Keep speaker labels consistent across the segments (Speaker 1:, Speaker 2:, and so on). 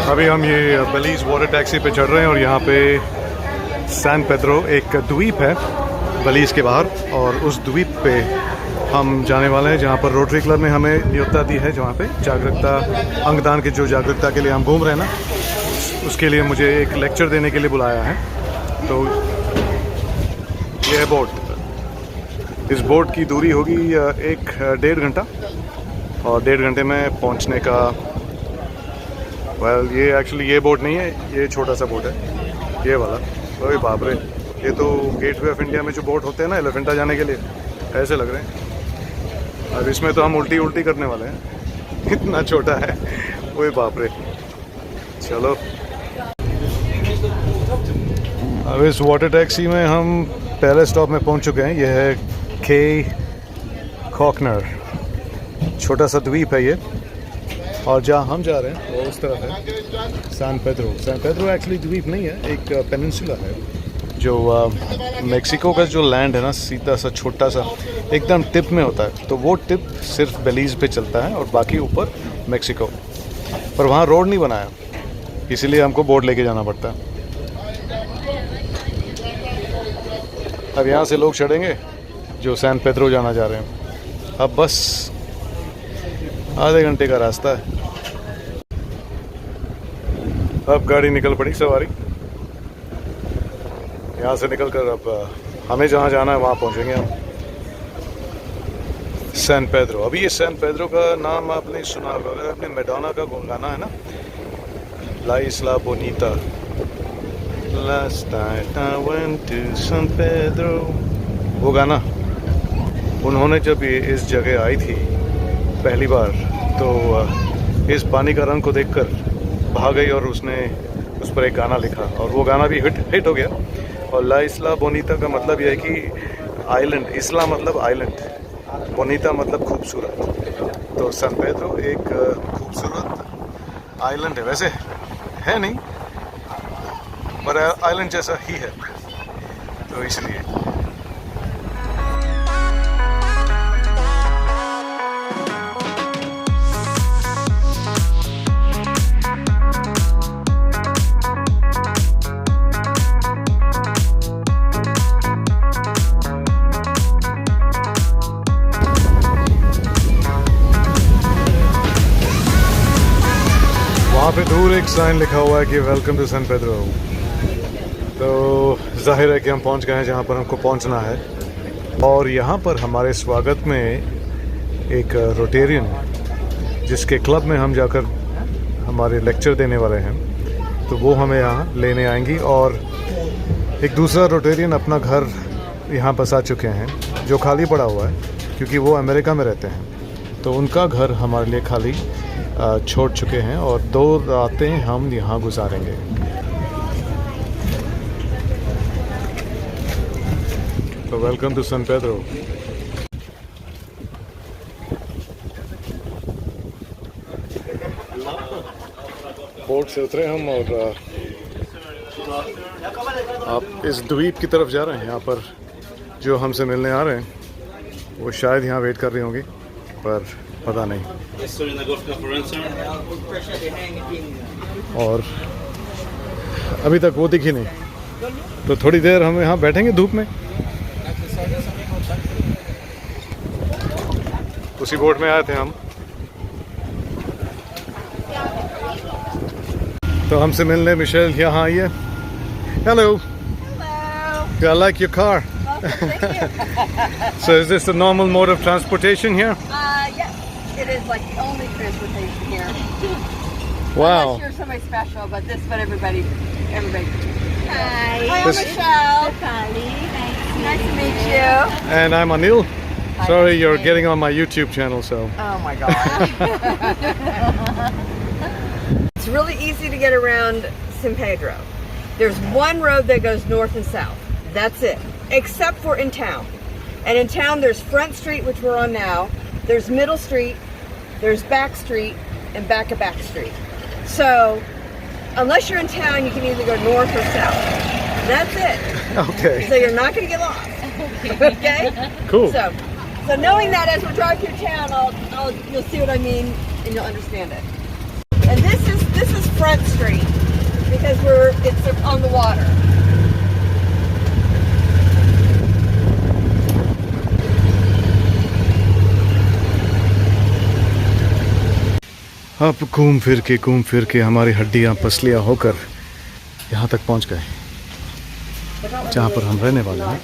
Speaker 1: अभी हम ये बेलीज़ वाटर टैक्सी पे चढ़ रहे हैं और यहाँ पे सैन पेड्रो एक द्वीप है बेलीज़ के बाहर, और उस द्वीप पे हम जाने वाले हैं जहाँ पर रोटरी क्लब ने हमें नियुक्ता दी है, जहाँ पे जागरूकता अंगदान की जो जागरूकता के लिए हम घूम रहे हैं ना, उसके लिए मुझे एक लेक्चर देने के लिए बुलाया है। तो ये है बोट। इस बोट की दूरी होगी 1-1.5 घंटा, और 1.5 घंटे में पहुँचने का। ये एक्चुअली ये बोट नहीं है, ये छोटा सा बोट है ये वाला। अरे बाप रे, ये तो गेटवे ऑफ इंडिया में जो बोट होते हैं ना एलिफेंटा जाने के लिए, ऐसे लग रहे हैं। अब इसमें तो हम उल्टी करने वाले हैं, इतना छोटा है। ओए बाप रे। चलो, अब इस वाटर टैक्सी में हम पहले स्टॉप में पहुंच चुके हैं। ये है के कॉकनर, छोटा सा द्वीप है ये, और जहाँ हम जा रहे हैं वो उस तरफ है San Pedro. San Pedro actually द्वीप नहीं है, एक पेनिनसुला है जो मेक्सिको का जो लैंड है ना, सीधा सा छोटा सा एकदम टिप में होता है। तो वो टिप सिर्फ बेलीज़ पे चलता है और बाकी ऊपर मेक्सिको। पर वहाँ रोड नहीं बनाया, इसीलिए हमको बोट लेके जाना पड़ता है। अब यहाँ से लोग चढ़ेंगे जो सैन पेड्रो जाना चाह रहे हैं। अब बस आधे घंटे का रास्ता है। अब गाड़ी निकल पड़ी, सवारी यहाँ से निकलकर अब हमें जहाँ जाना है वहाँ पहुँचेंगे हम, सैन पेड्रो। अभी ये सैन पेड्रो का नाम आपने सुना होगा, आपने मैडोना का गाना है ना, La Isla Bonita, last night I went to San Pedro, वो गाना। उन्होंने जब ये इस जगह आई थी पहली बार, तो इस पानी का रंग को देखकर भाग गई और उसने उस पर एक गाना लिखा, और वो गाना भी हिट हो गया। और ला इस्ला बोनीता का मतलब यह है कि आइलैंड, इस्ला मतलब आइलैंड, बोनीता मतलब खूबसूरत। तो सैन पेड्रो एक खूबसूरत आइलैंड है, वैसे है नहीं पर आइलैंड जैसा ही है, तो इसलिए। वहाँ पे दूर एक साइन लिखा हुआ है कि वेलकम टू सैन पेड्रो। तो जाहिर है कि हम पहुँच गए हैं जहाँ पर हमको पहुँचना है। और यहाँ पर हमारे स्वागत में एक रोटेरियन, जिसके क्लब में हम जाकर हमारे लेक्चर देने वाले हैं, तो वो हमें यहाँ लेने आएंगी। और एक दूसरा रोटेरियन अपना घर यहाँ बसा चुके हैं जो खाली पड़ा हुआ है, क्योंकि वो अमेरिका में रहते हैं। तो उनका घर हमारे लिए खाली छोड़ चुके हैं, और 2 रातें हम यहाँ गुजारेंगे। तो welcome to San Pedro. Boat से उतरे हम और आप इस द्वीप की तरफ जा रहे हैं। यहाँ पर जो हमसे मिलने आ रहे हैं वो शायद यहाँ वेट कर रही होंगी, पर पता नहीं। और अभी तक वो दिखी नहीं, तो थोड़ी देर हम यहाँ बैठेंगे धूप में। उसी बोट में आए थे हम, तो हमसे मिलने मिशेल यहाँ आई है। Hello, I like your car. So is this the normal mode of transportation here?
Speaker 2: Yes, it is like the only transportation here.
Speaker 1: Wow.
Speaker 2: Unless you're somebody special, but this, but everybody. Hi. Hi,
Speaker 1: This-
Speaker 2: Michelle. Nice to meet you.
Speaker 1: And I'm Anil.
Speaker 2: Hi,
Speaker 1: Sorry, you're
Speaker 2: Anil.
Speaker 1: getting on my YouTube channel, so.
Speaker 2: Oh my God. It's really easy to get around San Pedro. There's one road that goes north and south. That's it. Except for in town. And in town there's Front Street, which we're on now. There's Middle Street. There's Back Street and Back of Back Street. So unless you're in town, you can either go north or south. That's it.
Speaker 1: Okay.
Speaker 2: So you're not going to get lost. Okay?
Speaker 1: Cool.
Speaker 2: So knowing that as we drive through town, you'll see what I mean and you'll understand it. And this is Front Street because it's on the water.
Speaker 1: अब घूम फिर के हमारी हड्डियां पसलियां होकर यहाँ तक पहुँच गए जहाँ पर हम रहने वाले हैं।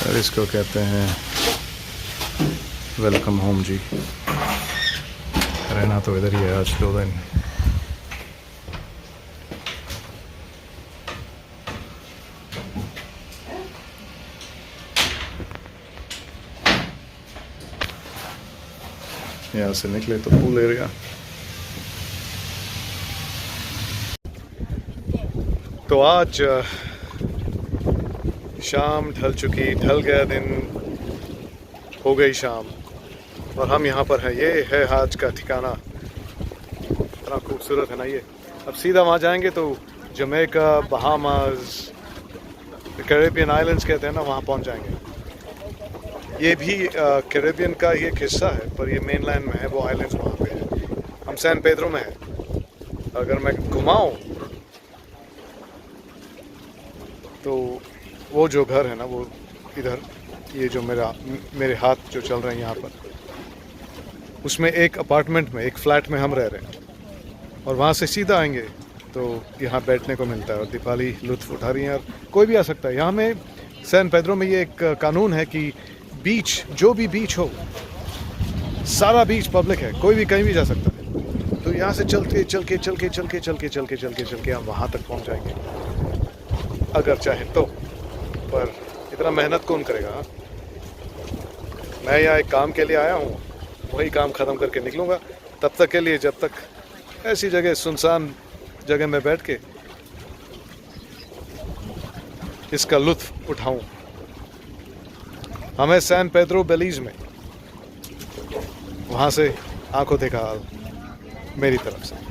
Speaker 1: और इसको कहते हैं वेलकम होम जी। रहना तो इधर ही है आज 2 दिन। यहाँ से निकले तो पूल एरिया। तो आज शाम ढल गया दिन, हो गई शाम और हम यहाँ पर हैं। ये है आज का ठिकाना, इतना खूबसूरत है ना ये। अब सीधा वहाँ जाएंगे तो जमैका, बहामास, कैरेबियन आइलैंड्स कहते हैं ना, वहाँ पहुँच जाएंगे। ये भी कैरेबियन का ही एक हिस्सा है, पर ये मेनलैंड में है, वो आइलैंड्स वहाँ पे है। हम सैन पेड्रो में हैं। अगर मैं घुमाऊँ तो वो जो घर है ना, वो इधर, ये जो मेरे हाथ जो चल रहे हैं यहाँ पर, उसमें एक अपार्टमेंट में, एक फ्लैट में हम रह रहे हैं। और वहाँ से सीधा आएंगे तो यहाँ बैठने को मिलता है और दीपाली लुत्फ़ उठा रही हैं। और कोई भी आ सकता है यहाँ में। सैन पेड्रो में ये एक कानून है कि बीच, जो भी बीच हो, सारा बीच पब्लिक है, कोई भी कहीं भी जा सकता है। तो यहाँ से चल के हम वहाँ तक पहुँच जाएंगे अगर चाहे तो। पर इतना मेहनत कौन करेगा? मैं यहाँ एक काम के लिए आया हूँ, वही काम ख़त्म करके निकलूँगा। तब तक के लिए, जब तक ऐसी जगह, सुनसान जगह में बैठ के इसका लुत्फ़ उठाऊँ। हमें सैन पेड्रो बेलीज़ में, वहाँ से आंखों देखा हाल मेरी तरफ से।